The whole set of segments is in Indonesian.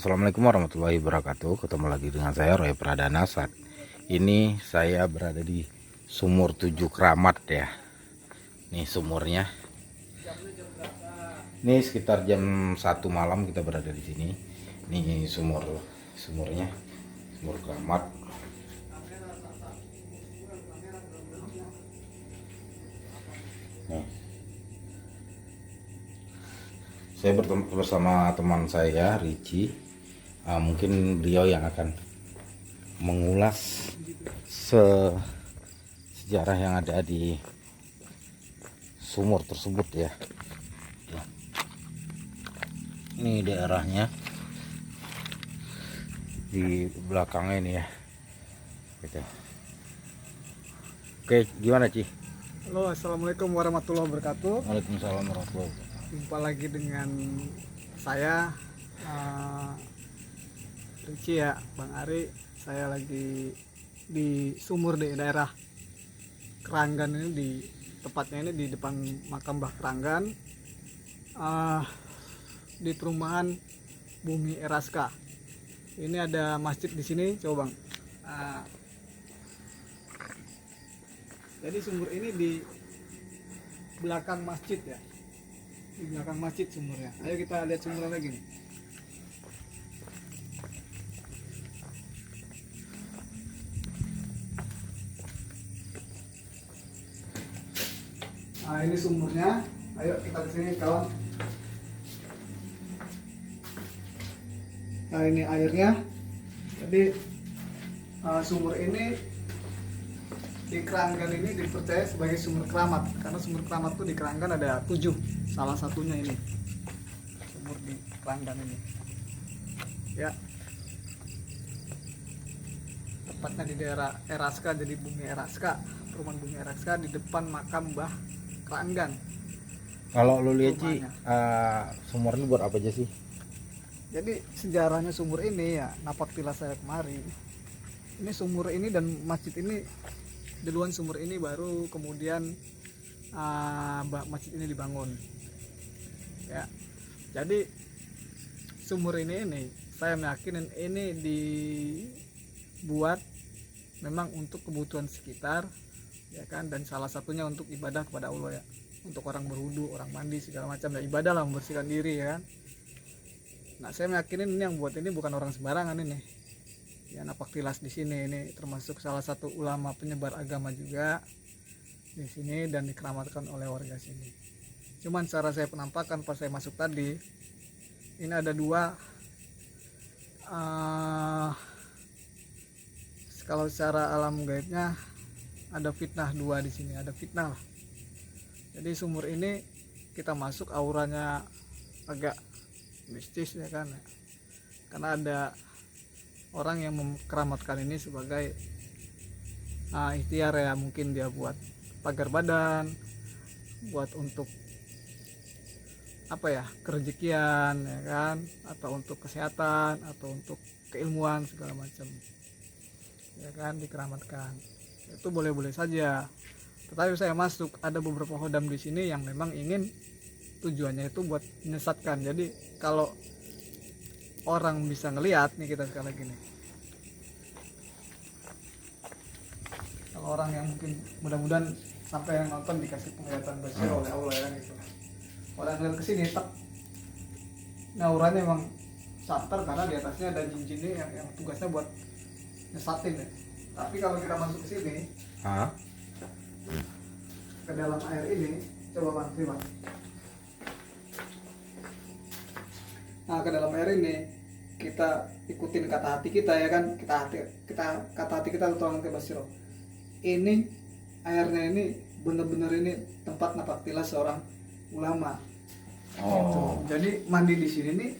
Assalamualaikum warahmatullahi wabarakatuh. Ketemu lagi dengan saya Roy Pradana. Saat ini saya berada di Sumur 7 Keramat ya. Nih sumurnya. Ini sekitar jam 1 malam kita berada di sini. Nih sumurnya. Sumur Keramat. Nih. Saya bertemu bersama teman saya Ricci. Mungkin beliau yang akan mengulas sejarah yang ada di sumur tersebut ya. Ini daerahnya di belakangnya ini ya. Gitu. Oke, gimana Ci? Halo, assalamualaikum warahmatullahi wabarakatuh. Waalaikumsalam warahmatullahi wabarakatuh. Jumpa lagi dengan saya, Ricci ya, Bang Ari. Saya lagi di sumur di daerah Keranggan ini, tepatnya ini di depan makam Mbah Keranggan, di perumahan Bumi Eraska. Ini ada masjid di sini, coba Bang. Jadi sumur ini di belakang masjid ya. Di belakang masjid sumurnya. Ayo kita lihat sumurnya lagi nih. Nah, ini sumurnya. Ayo kita ke sini kawan. Nah, ini airnya. Jadi sumur ini di Keranggan ini dipercaya sebagai sumur keramat, karena sumur keramat itu di Keranggan ada 7, salah satunya ini sumur di Keranggan ini ya, tepatnya di daerah Eraska, jadi Bumi Eraska, perumahan Bumi Eraska di depan makam Mbah Keranggan. Kalau lu lihat Ci, sumur ini buat apa aja sih? Jadi sejarahnya sumur ini ya, napak tilas saya kemari, ini sumur ini dan masjid ini, duluan sumur ini baru kemudian masjid ini dibangun ya. Jadi sumur ini saya meyakinin ini dibuat memang untuk kebutuhan sekitar ya kan, dan salah satunya untuk ibadah kepada Allah ya, untuk orang berwudu, orang mandi segala macam ya, ibadah lah, membersihkan diri ya kan. Nah, saya meyakinin ini yang buat ini bukan orang sembarangan ini ya. Napak tilas di sini, ini termasuk salah satu ulama penyebar agama juga di sini dan dikeramatkan oleh warga sini. Cuman cara saya penampakan pas saya masuk tadi, ini ada dua, kalau secara alam gaibnya ada fitnah dua di sini, ada fitnah lah. Jadi sumur ini kita masuk auranya agak mistis ya kan, karena ada orang yang mengkeramatkan ini sebagai ikhtiar ya, mungkin dia buat pagar badan, buat untuk apa ya, kerejekian ya kan, atau untuk kesehatan, atau untuk keilmuan segala macam ya kan, dikeramatkan. Itu boleh-boleh saja. Tetapi saya masuk, ada beberapa hodam di sini yang memang ingin tujuannya itu buat menyesatkan. Jadi kalau orang bisa ngelihat nih, kita sekali lagi nih, kalau orang yang mungkin mudah-mudahan sampai yang nonton dikasih penglihatan basir oleh Allah ya kan gitu. Orang ngeliat kesini tak, nah auranya emang santer karena di atasnya ada jin-jin yang tugasnya buat nyesatin ya. Tapi kalau kita masuk ke sini, ke dalam air ini, coba Bang, Bang. Nah, ke dalam air ini kita ikutin kata hati kita ya kan, kata hati kita tolong ke Basiro. Ini airnya ini benar-benar ini tempat napak tilas seorang ulama. Gitu. Jadi mandi di sini nih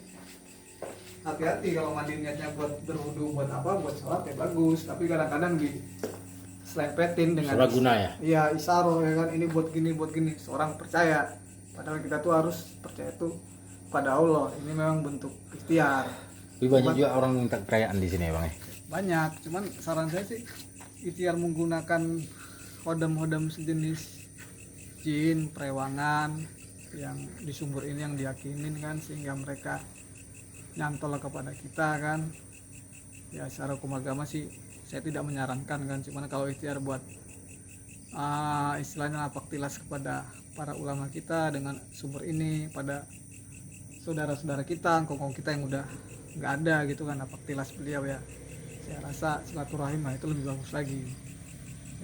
hati-hati, kalau mandi niatnya buat berwudu, buat apa, buat sholat ya bagus, tapi kadang-kadang diselempetin dengan Suraguna ya? Iya, isaro ya kan, ini buat gini, seorang percaya. Padahal kita tuh harus percaya tuh pada Allah. Ini memang bentuk ikhtiar. Tapi banyak juga orang minta perayaan di sini ya Bang ya? Banyak, cuman saran saya sih ikhtiar menggunakan hodam-hodam sejenis jin, perewangan yang di sumur ini yang diyakinin kan, sehingga mereka nyantol kepada kita kan. Ya secara hukum agama sih saya tidak menyarankan kan, cuman kalau ikhtiar buat istilahnya napak tilas kepada para ulama kita dengan sumber ini, pada saudara-saudara kita, kongkong kita yang udah nggak ada gitu kan, napak tilas beliau ya, saya rasa silaturahim itu lebih bagus lagi.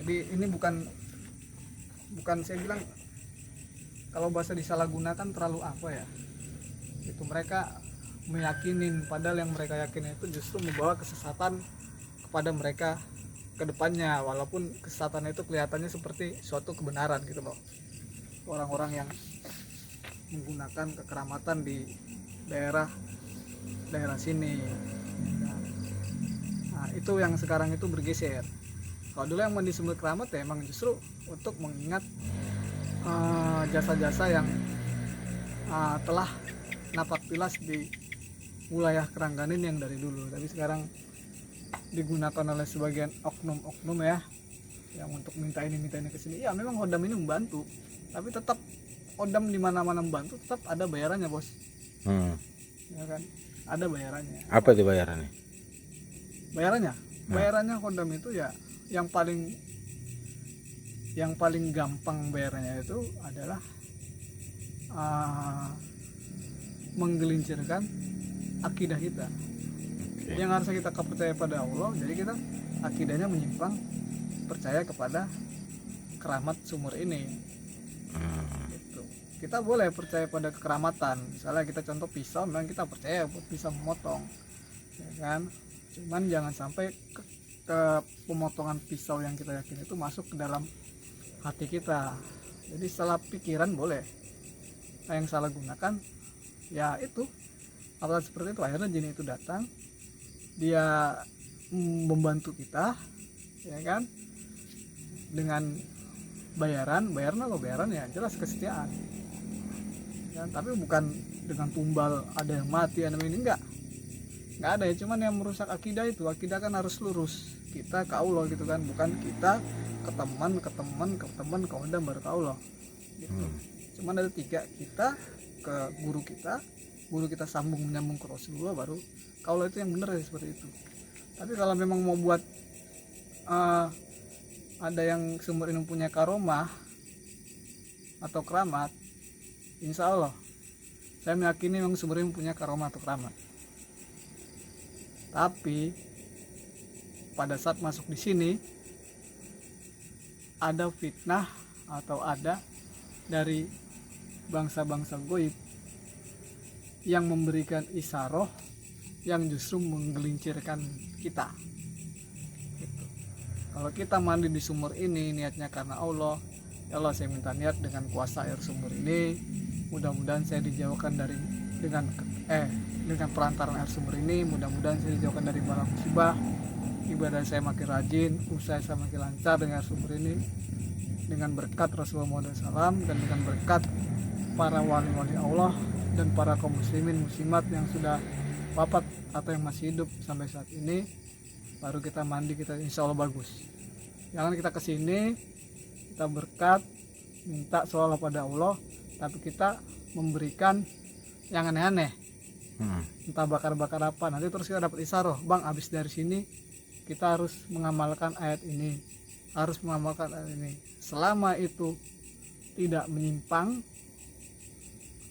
Jadi ini bukan saya bilang kalau bahasa disalahgunakan terlalu apa ya, itu mereka meyakinin, padahal yang mereka yakin itu justru membawa kesesatan kepada mereka ke depannya, walaupun kesesatan itu kelihatannya seperti suatu kebenaran gitu loh. Orang-orang yang menggunakan kekeramatan di daerah sini. Nah, itu yang sekarang itu bergeser. Kalau dulu yang disebut keramat ya emang justru untuk mengingat jasa-jasa yang telah napak tilas di wilayah Kerangganin yang dari dulu, tapi sekarang digunakan oleh sebagian oknum-oknum ya, yang untuk minta ini ke sini. Ya memang Kodam ini membantu, tapi tetap Kodam di mana-mana membantu tetap ada bayarannya, Bos. Ya kan? Ada bayarannya. Apa itu bayarannya? Bayarannya Kodam itu ya yang paling gampang bayarannya itu adalah menggelincirkan akidah kita. Yang harusnya kita percaya pada Allah, jadi kita akidahnya menyimpang percaya kepada keramat sumur ini. Gitu. Kita boleh percaya pada kekeramatan, misalnya kita contoh pisau, memang kita percaya buat bisa memotong, ya kan? Cuman jangan sampai ke pemotongan pisau yang kita yakin itu masuk ke dalam hati kita. Jadi salah pikiran boleh, nah, yang salah gunakan ya itu apalagi seperti itu, akhirnya jin itu datang, dia membantu kita, ya kan, dengan bayaran apa bayaran ya jelas kesetiaan ya, tapi bukan dengan tumbal ada yang mati ada ini, enggak ada ya, cuman yang merusak akidah itu, akidah kan harus lurus, kita ke Allah gitu kan, bukan kita ke teman ke Kodam baru ke Allah gitu. Cuman ada 3, kita ke guru kita sambung menyambung ke Rasulullah baru kalau itu yang benar ya seperti itu. Tapi kalau memang mau buat ada yang sumber ini punya karomah atau keramat, insya Allah saya meyakini memang sumber ini punya karomah atau keramat. Tapi pada saat masuk di sini ada fitnah atau ada dari bangsa-bangsa goib yang memberikan isaroh yang justru menggelincirkan kita gitu. Kalau kita mandi di sumur ini niatnya karena Allah, ya Allah saya minta niat dengan kuasa air sumur ini, mudah-mudahan saya dijauhkan dari dengan perantaran air sumur ini, mudah-mudahan saya dijauhkan dari bala musibah, ibadah saya makin rajin, usaha saya makin lancar dengan air sumur ini, dengan berkat Rasulullah SAW dan dengan berkat para wali-wali Allah dan para kaum muslimin muslimat yang sudah wafat atau yang masih hidup sampai saat ini, baru kita mandi, kita insya Allah bagus. Jangan kita kesini kita berkat minta soal pada Allah, tapi kita memberikan yang aneh-aneh, entah bakar-bakar apa, nanti terus kita dapat isaroh, bang habis dari sini kita harus mengamalkan ayat ini, harus mengamalkan ayat ini. Selama itu tidak menyimpang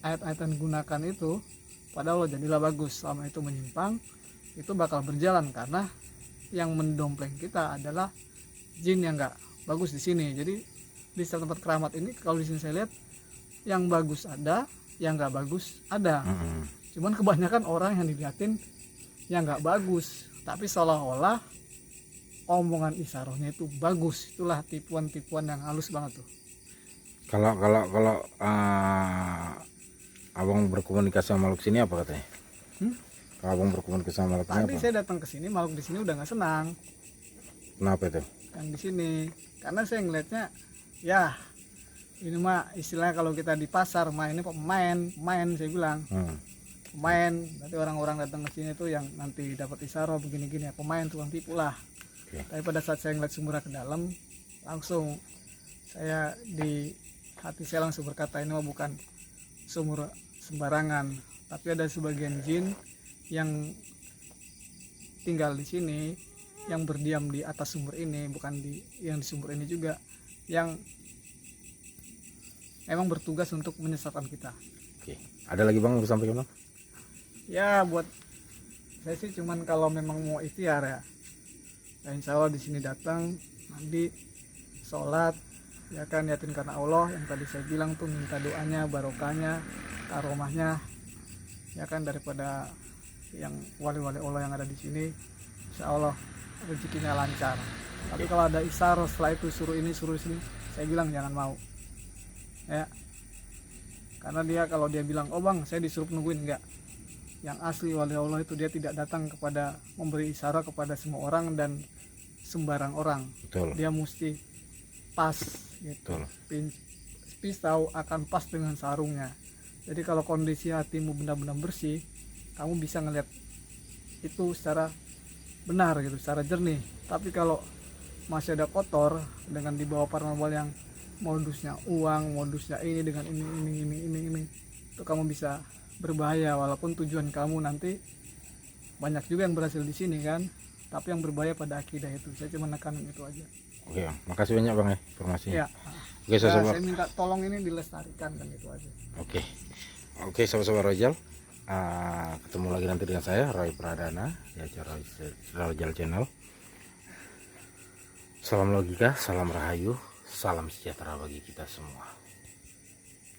ayat-ayat yang digunakan itu pada Allah, jadilah bagus. Selama itu menyimpang, itu bakal berjalan, karena yang mendompleng kita adalah jin yang nggak bagus di sini. Jadi di setiap tempat keramat ini kalau di sini saya lihat yang bagus ada, yang nggak bagus ada. Cuman kebanyakan orang yang dilihatin yang nggak bagus, tapi seolah-olah omongan isarohnya itu bagus. Itulah tipuan-tipuan yang halus banget tuh. Kalau abang berkomunikasi sama makhluk sini apa katanya? Kalau abang berkomunikasi sama makhluk Tadi apa? saya datang ke sini, makhluk di sini udah nggak senang. Kenapa itu? Yang di sini, karena saya ngelihatnya, ya ini mah istilahnya kalau kita di pasar mah ini pemain saya bilang. Pemain, nanti orang-orang datang ke sini tuh yang nanti dapat isaroh begini-gini ya, pemain tukang tipu lah. Tapi pada saat saya ngeliat sumurnya ke dalam, langsung saya di hati saya langsung berkata ini mah bukan sumur sembarangan, tapi ada sebagian jin yang tinggal di sini, yang berdiam di atas sumur ini, bukan yang di sumur ini juga, yang emang bertugas untuk menyesatkan kita. Oke. Ada lagi Bang yang sampaikan Bang? Ya buat saya sih cuman kalau memang mau ikhtiar ya, insya Allah di sini datang mandi, sholat, ya kan, niatin karena Allah yang tadi saya bilang tuh, minta doanya, barokahnya, aromahnya, ya kan, daripada yang wali-wali Allah yang ada di sini, insya Allah rezekinya lancar. Tapi kalau ada isyarat setelah itu suruh ini suruh sini, saya bilang jangan mau, ya, karena dia kalau dia bilang oh bang saya disuruh nungguin, enggak. Yang asli wali Allah itu dia tidak datang kepada memberi isyarat kepada semua orang dan sembarang orang. Betul. Dia mesti pas gitu. Pisau akan pas dengan sarungnya. Jadi kalau kondisi hatimu benar-benar bersih, kamu bisa ngelihat itu secara benar gitu, secara jernih. Tapi kalau masih ada kotor dengan dibawa paranormal yang modusnya uang, modusnya ini dengan ini, itu kamu bisa berbahaya. Walaupun tujuan kamu nanti banyak juga yang berhasil di sini kan, tapi yang berbahaya pada akidah itu. Saya cuma nekanin itu aja. Oke Bang, makasih banyak Bang ya informasinya. Ya. Oke, Saya minta tolong ini dilestarikan kan, itu aja. Oke, sobat-sobat Rojal, ketemu lagi nanti dengan saya Roy Pradana di acara Rojal Channel. Salam logika, salam rahayu, salam sejahtera bagi kita semua.